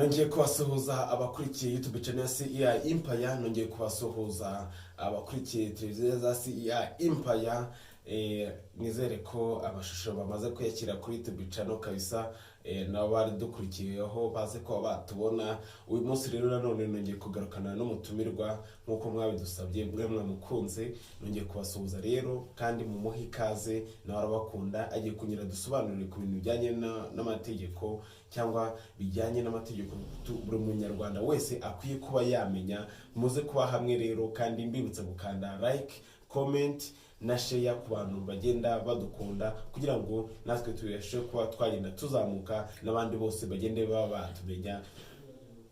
nongeye kubasuhuza abakurikiye YouTube channel ya CEI Empire, nongeye kubasuhuza abakurikiye televiziyo za CEI Empire. Nizere ko abashusho bamaze kuyakira kuri YouTube channel kabisa, nabo bari dukurikiyeho baze ko batubona. Uyu munsi rero nanone nongeye kugarukana n'umutumirwa nkuko mwabidusabye, mwe mukunze. Nongeye kubasuhuza rero kandi mu muhi kaze na barabakunda, agiye kunyira dusobanurire ku bintu bijyanye n'amategeko cyangwa bijyanye n'amategeko buri munyarwanda wese akwiye kuba yamenya. Muze kuba hamwe rero, kandi mbibutse gukanda like, comment na share ku bantu bagenda badukunda, kugira ngo natwe tubashe kuba twagenda tuzamuka n'abandi bose bagende baba batumenya.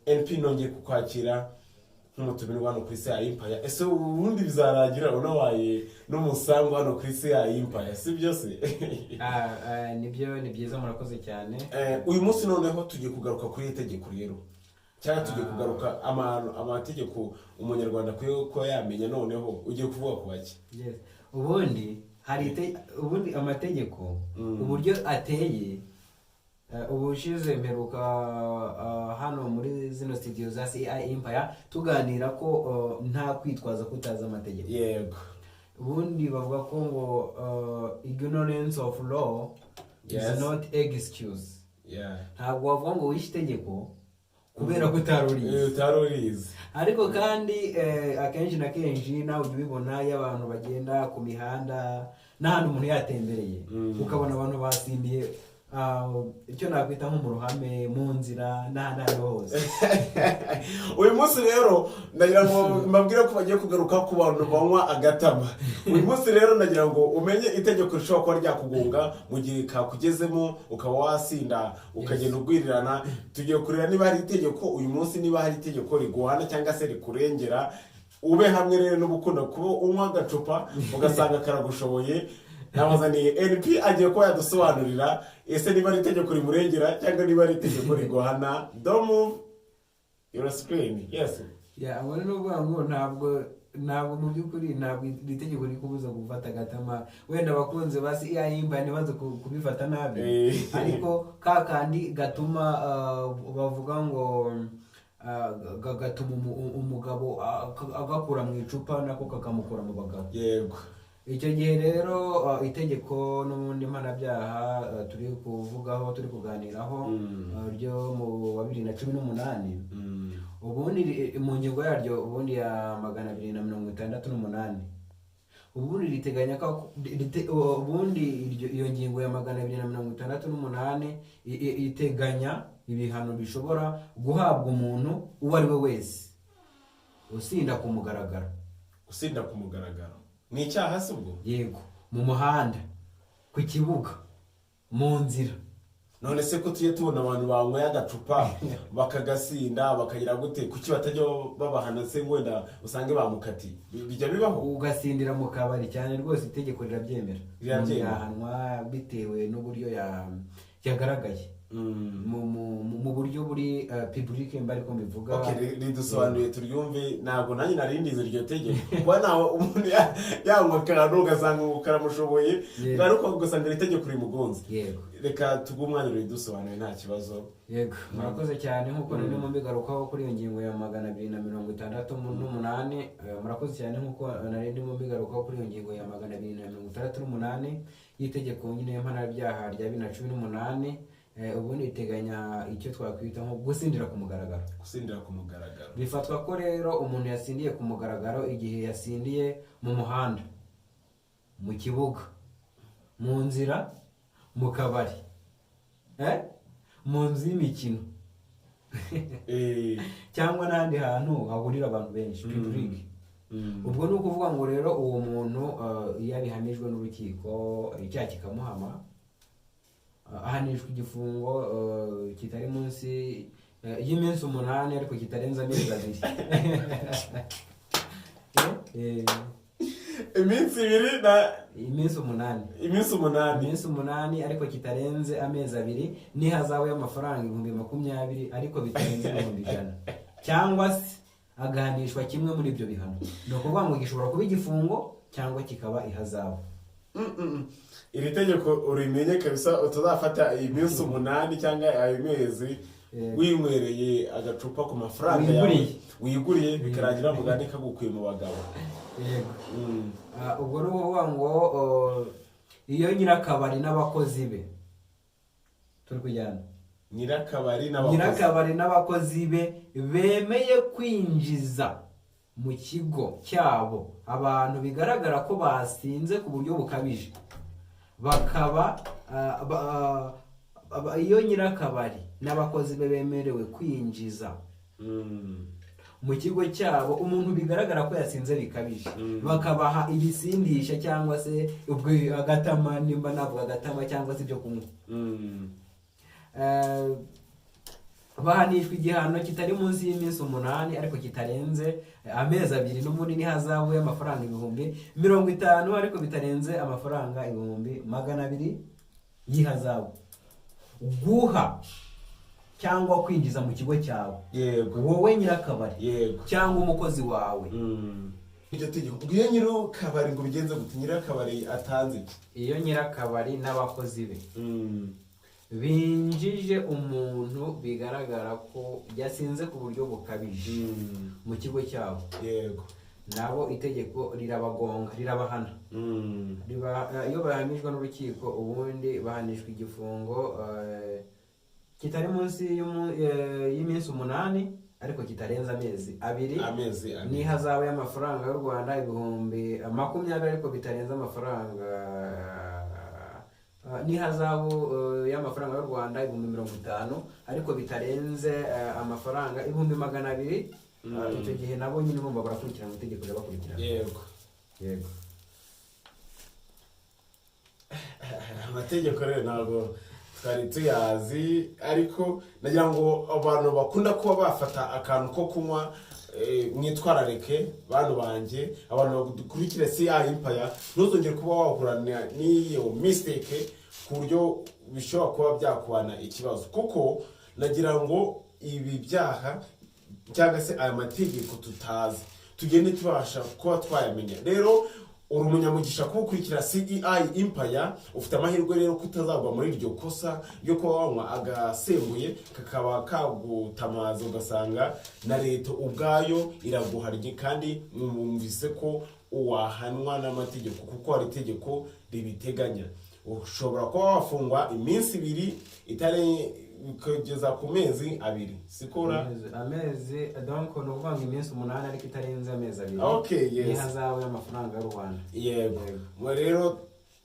NP nongeye kukwakira nk'umutumirwa hano kuri CEI Empire. Ese ubundi bizarangira unawaye n'umusango hano kuri CEI Empire, si byo se? Nibyo, ni byiza, murakoze cyane. Uyu munsi noneho tugiye kugaruka kuri itegeko rero, cyangwa tugiye kugaruka amategeko umunyarwanda ko yamenya. Noneho ugiye kuvuga ku baki? Yes. Ubundi ubundi amategeko uburyo ateye, ubushize mperuka hano muri zino studio za CEI Empire tuganira ko nta kwitwaza kutaza amategeko. Yego. Ubundi bavuga ko ngo ignorance of law is not excuse. Yeah. Ntabwo wavuga ngo wishe itegeko kubera ko utarurize. Ariko kandi akenshi na kenshi nawe ujya ubibona iyo abantu bagenda ku mihanda n'ahantu umuntu yatembereye, ukabona abantu basimbiye icyo nakwita nko mu ruhame, mu nzira, n'ahandi hose. Uyu munsi rero ndagira ngo mbabwire ko bagiye kugaruka ku bantu banywa agatama. Uyu munsi rero ndagira ngo umenye itegeko rishobora kuba ryakugonga mu gihe kakugezemo ukaba wasinda ukagenda ugwirirana. Tugiye kureba niba hari itegeko uyu munsi, niba hari itegeko riguhana cyangwa se rikurengera. Ube hamwe rero n'ubukunda kuba unywa agacupa ugasanga karagushoboye. Nabazaniye NP agiye ko yadusobanurira ese niba ari itegeko rimurengera cyangwa niba ari itegeko riguhana. Don't move your screen. Yes. Yeah, abone n'ubwo ngo ntabwo mu by'ukuri ntabwo itegeko rikubuza gufata agatama. Wenda abakunze ba CEI Empire ntibaze kubifata nabi, ariko kakandi gatuma bavuga ngo gatuma umugabo agakura mu icupa nako kakamukura mu bagabo. Yego. Icyo gihe rero itegeko n'ubundi mpanabyaha turi kuvugaho, turi kuganiraho ryo mu 2018, ubundi mu ngingo yaryo ubundi ya 268, ubundi riteganya ko ubundi iyo ngingo ya 268 iteganya ibihano bishobora guhabwa umuntu uwo ari we wese usinda ku mugaragaro. Usinda ku mugaragaro ni icyaha se ubwo? Yego, mu muhanda, ku kibuga, mu nzira. None se ko tuye tubona abantu banyweye agacupa bakagasinda bakagira gute, kuki batajya babahana se wenda usange bamukati? Bijya bibaho ugasindira mu kabari cyane rwose, itegeko rirabyemera. Yahanwa bitewe n'uburyo yagaragaye mu buryo buri public mbari ko bivuga. Okay, ridusobanuye turyumve. Ntabwo nanjye narindize iryo tegeko kuba nawe umuntu yanywa akantu ugasanga karamushoboye, ariko ugasanga itegeko rimugonze. Yego, reka tugu umwanya ridusobanuye nta kibazo. Yego, murakoze cyane. Nkuko nari mu mbigarukaho kuri iyo ngingo ya 268, murakoze cyane. Nkuko nari mu mbigarukaho kuri iyo ngingo ya 268 y'itegeko nyine mpanabyaha rya 2018, ubundi iteganya icyo twakwita nko gusindira ku mugaragaro. Gusindira ku mugaragaro bifatwa ko rero umuntu yasindiye ku mugaragaro igihe yasindiye mu muhanda, mu kibuga, mu nzira, mu kabari, mu nzu y'imikino cyangwa n'ahandi hantu hahurira abantu benshi, public. Ubwo ni ukuvuga ngo rero uwo muntu iyo abihamijwe n'urukiko icyaha kikamuhama, ahanishwa igifungo kitari munsi y'iminsi 8 ariko kitarenza amezi 2. Iminsi 2 na iminsi 8. Iminsi 8 ariko kitarenze amezi 2, n'ihazabu y'amafaranga 20,000 ariko bitarenze 100,000, cyangwa se agahanishwa kimwe muri ibyo bihano. No kuvuga ngo gishobora kuba igifungo cyangwa kikaba ihazabu. Iri tegeko urimenye kabisa, utazafata iminsi 8 cyangwa amezi winywereye agacupa ku mafaranga yawe wiguriye bikarangira mugani kagukuye mu bagabo. Yego. Ubwo ni ukuvuga ngo iyo nyirakabari n'abakozi be turi kujyana, nyirakabari n'abakozi be bemeye kwinjiza mu kigo cyabo abantu bigaragara ko basinze ku buryo bukabije, bakaba iyo nyirakabari n'abakozi be bemerewe kwinjiza mu kigo cyabo umuntu bigaragara ko yasinze bikabije, bakabaha ibisindisha cyangwa se ubwo agatama, nimba navuga agatama cyangwa se ibyo kunywa, bahanishwa igihano kitari munsi y'iminsi 8 ariko kitarenze amezi 2, n'ubundi ni hazabu y'amafaranga 50,000 ariko bitarenze amafaranga 200,000 y'ihazabu. Guha cyangwa kwinjiza mu kigo cyawe, yego, wowe nyirakabari, yego, cyangwa umukozi wawe. Iryo tegeko iyo nyirakabari ngo bigenze gute? Nyirakabari atanze iki? Iyo nyirakabari n'abakozi be binjije umuntu bigaragara ko yasinze ku buryo bukabije mu kigo cyabo, yego, nabo itegeko rirabagonga, rirabahana. Iyo bahamijwe n'urukiko ubundi bahanishwa igifungo kitari munsi y'iminsi 8 ariko kitarenza amezi 2, n'ihazabu y'amafaranga y'u Rwanda 20,000 ariko bitarenza amafaranga n'ihazabu y'amafaranga y'u Rwanda 50,000 ariko bitarenze amafaranga 200,000. Icyo gihe nabo nyine bumva barakurikirana itegeko ryabakurikirana. Yego, yego. Amategeko rero ntabwo twari tuyazi, ariko nagira ngo abantu bakunda kuba bafata akantu ko kunywa mwitwararike bantu banjye, abantu bakurikire CI Empire, ntuzongere kuba wahurana n'iyo mistake ku buryo bishobora kuba byakubana ikibazo, kuko nagira ngo ibi byaha cyangwa se aya mategeko tutazi tugende tubasha kuba twayamenya. Rero uri umunyamugisha kubukurikira CI Empire, ufite amahirwe rero kutazagwa muri iryo kosa ryo kuba wanywa agasembuye kakaba kagutamaza ugasanga na leta ubwayo iraguharye, kandi mwumvise ko uwahanwa n'amategeko kuko hari itegeko ribiteganya. Ushobora kuba wafungwa iminsi 2 itari kugeza ku mezi 2, sikora amezi, donc no kuvanga iminsi 8 ariko itarenze amezi 2. Okay, yes, ni hazabu y'amafaranga y'u Rwanda. Yego. Mwe rero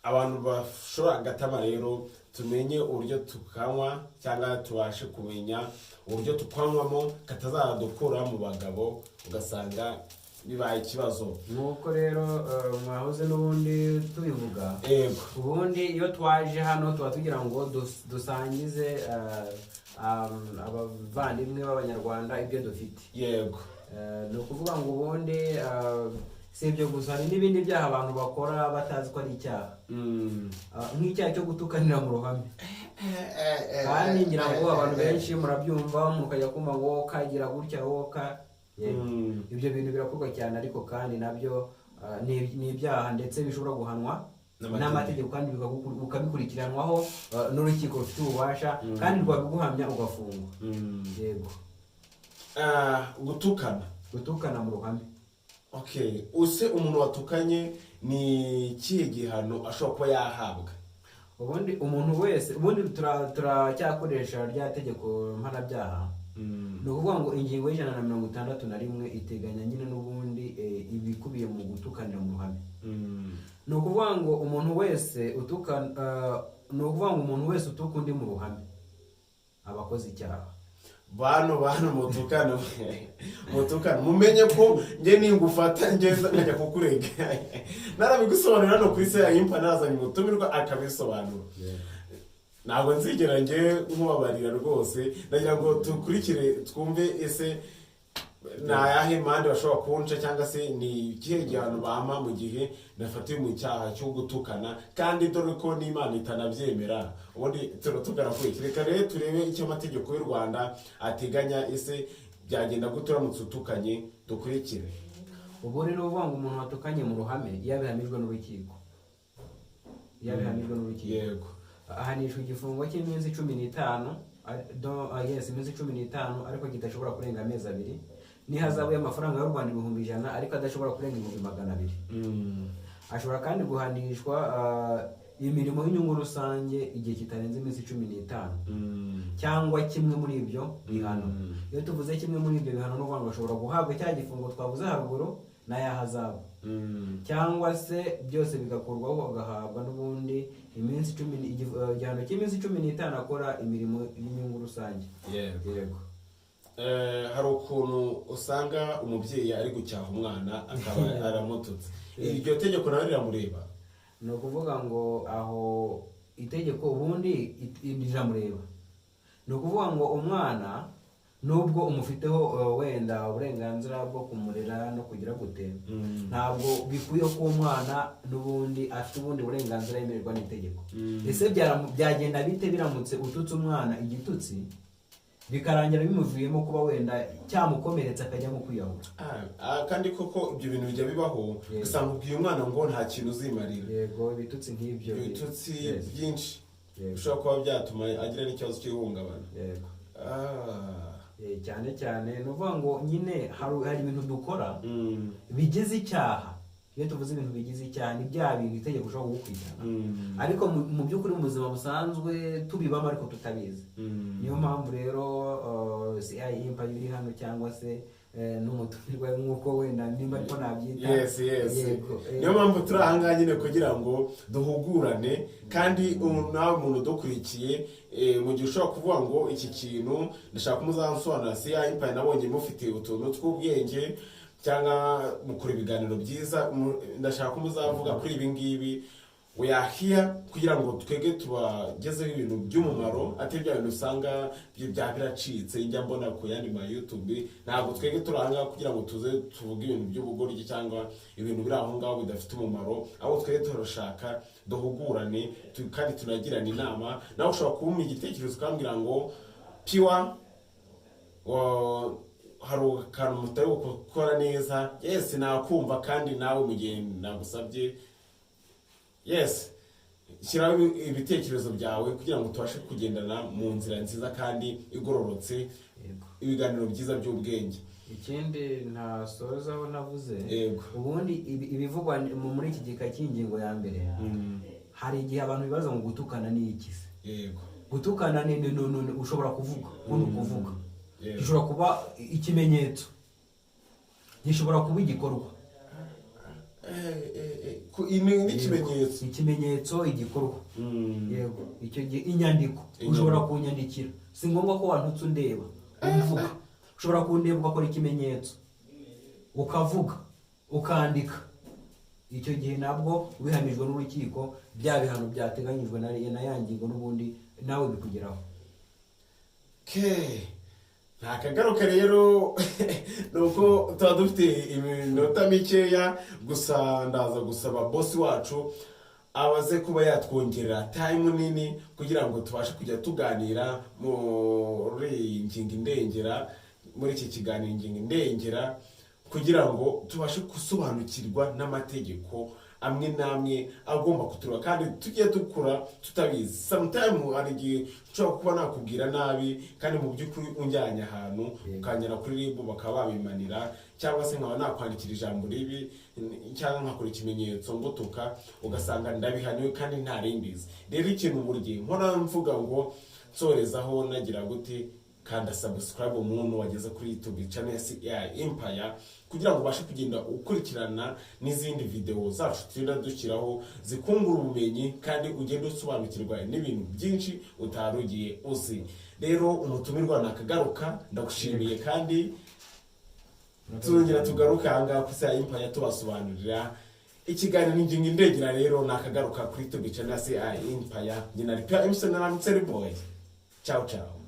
abantu bashobora gatama rero tumenye uburyo tukanywa cyangwa tubashe kumenya uburyo tukwanywamo katazadukura mu bagabo ugasanga bibaye ikibazo. Nuko rero mwahoze n'ubundi tubivuga, yego, ubundi iyo twaje hano tuba tugira ngo dusangize abavandimwe b'abanyarwanda ibyo dufite. Yego. Ni ukuvuga ngo ubundi si ibyo gusa, hari n'ibindi byaha abantu bakora batazi ko ari icyaha, nk'icyaha cyo gutukanira mu ruhame. Kandi ngira ngo abantu benshi murabyumva, mukajya kumva ngo kagira gutya woka. Ibyo bintu birakorwa cyane, ariko kandi nabyo ni ibyaha ndetse bishobora guhanwa n'amategeko, kandi ukabikurikiranwaho n'urukiko rufite ububasha, kandi rwabiguhamya ugafungwa. Yego. Gutukana mu ruhame. Okay, use umuntu watukanye ni kihe gihano ashobora kuba yahabwa? Ubundi umuntu wese, ubundi turacyakoresha rya tegeko mpanabyaha. Ni ukuvuga ngo ingingo y'161 iteganya nyine n'ubundi ibikubiye mu gutukanira mu ruhame. Ni ukuvuga ngo umuntu wese utuka undi mu ruhame abakoze icyaha. Bano mutukana mumenye ko nge ningufata ngeza nkajya kukurega narabigusobanurira no kuri CI Empire, nazanye umutumirwa akabisobanura. Ntabwo nzigera nge nkubabarira rwose, nagira ngo tukurikire twumve ese nayahe mande bashobora kunca, cyangwa se ni ikihe gihano bampa mu gihe nafatiwe mu cyaha cyo gutukana, kandi dore ko n'Imana itanabyemera. Ubundi turatugana kurikira, reka rero turebe icyo amategeko y'u Rwanda ateganya, ese byagenda guturamutse utukanye. Dukurikire. Ubu rero uvuga ngo umuntu watukanye mu ruhame yabihamijwe n'urukiko, Yego. ahanishwa igifungo cy'iminsi 15 yes iminsi 15 ariko kidashobora kurenga amezi 2 n'ihazabu y'amafaranga y'u Rwanda 100,000 ariko adashobora kurenga 200,000. Ashobora kandi guhanishwa imirimo y'inyungu rusange igihe kitarenze iminsi 15 cyangwa kimwe muri ibyo bihano. Iyo tuvuze kimwe muri ibyo bihano no kwanga bashobora guhabwa cya gifungo twavuze haruguru na yahazabu cyangwa se byose bigakorwaho agahabwa n'ubundi iminsi 10 igihano cy'iminsi 15 akora imirimo y'inyungu rusange. Yego. Hari ukuntu usanga umubyeyi ari gucyaha umwana akaba aramututse. Iryo tegeko nawe riramureba? Ni ukuvuga ngo aho itegeko ubundi riramureba. Ni ukuvuga ngo umwana nubwo umufiteho wenda uburenganzira bwo kumurera no kugira gute, ntabwo bikuye ko umwana n'ubundi afite ubundi burenganzira yemererwa n'itegeko. Ese byagenda bite biramutse ututse umwana igitutsi bikarangira bimuvuyemo kuba wenda cyamukomeretsa akajya mu kwiyahura? Kandi koko ibyo bintu bijya bibaho, usanga ubwiye umwana ngo nta kintu uzimarira. Yego, ibitutsi nk'ibyo, ibitutsi byinshi bishobora kuba byatuma agira n'ikibazo cy'ihungabana. Yego. Cyane cyane ni ukuvuga ngo nyine hari ibintu dukora bigize icyaha. Iyo tuvuze ibintu bigize icyaha ni bya bintu itegeko ushobora gukurikirana, ariko mu by'ukuri mu buzima busanzwe tubibamo ariko tutabizi. Niyo mpamvu rero CI Impact iri hano cyangwa se n'umutumirwa nk'uko wenda nimba ariko nabyita. Yes. Niyo mpamvu turi ahangaha nyine kugira ngo duhugurane, kandi nawe umuntu udukurikiye mu gihe ushobora kuvuga ngo iki kintu ndashaka kumuzansobanura CI Impact nabonye mufite utuntu tw'ubwenge cyangwa mukora ibiganiro byiza, ndashaka ko muzavuga kuri ibi ngibi weyahiya kugira ngo twege tubagezeho ibintu by'umumaro, atari bya bintu usanga biracitse njya mbona ku yandi ma YouTube. Ntabwo twege turanga kugira ngo tuze tuvuge ibintu by'ubugoryi cyangwa ibintu biri aho ngaho bidafite umumaro, aho twege turashaka duhugurane kandi tunagirana inama. Nawe ushobora kubumpa igitekerezo ukambwira ngo piwa hari akantu mutari gukora neza, yes nakumva, kandi nawe mu gihe nagusabye shyiraho ibitekerezo byawe kugira ngo tubashe kugendana mu nzira nziza kandi igororotse, ibiganiro byiza by'ubwenge. Ikindi ntasozaho navuze, ubundi ibivugwa muri iki gika cy'ingingo ya mbere, hari igihe abantu bibaza ngo gutukana ni iki se? Gutukana ni ushobora kuvuga kuvuga, gishobora kuba ikimenyetso, gishobora kuba igikorwa. Ikimenyetso, igikorwa. Yego, icyo gihe inyandiko ushobora kunyandikira, si ngombwa ko wantutse undeba uvuga, ushobora kundeba ugakora ikimenyetso ukavuga ukandika. Icyo gihe nabwo bihamijwe n'urukiko, bya bihano byateganyijwe na ya ngingo n'ubundi nawe bikugeraho. Ntakagaruka rero nuko tuba dufite iminota mikeya gusa, ndaza gusaba boss wacu abaze kuba yatwongerera time nini kugira ngo tubashe kujya tuganira muri ingingo indengera, muri iki kiganiro ingingo indengera, kugira ngo tubashe gusobanukirwa n'amategeko amwe namwe agomba kuturwa kandi tugiye dukura tutabizi. Sometimes hari igihe nshobora kuba nakubwira nabi kandi mu by'ukuri unjyanye ahantu ukanyara kuri RIB bakaba babimanira, cyangwa se nkaba nakwandikira ijambo ribi cyangwa nkakora ikimenyetso mbutuka ugasanga ndabihaniwe kandi ntarimbizi. Rero ikintu buryo nkora mvuga ngo nsorezaho nagira gute, kanda subscribe umuntu wageze kuri YouTube channel ya Empire kugira ngo ubashe kugenda ukurikirana n'izindi video zacu tugenda dushyiraho zikungura ubumenyi kandi ugenda usobanukirwa n'ibintu byinshi utarugiye uzi. Rero umutumirwa nakagaruka, ndagushimiye kandi tuzongera tugaruka hanga ku ya Empire tubasobanurira ikiganiro n'ingingo indegera. Rero nakagaruka kuri YouTube channel ya Empire, njye na Ripia MC na Boy. Ciao ciao.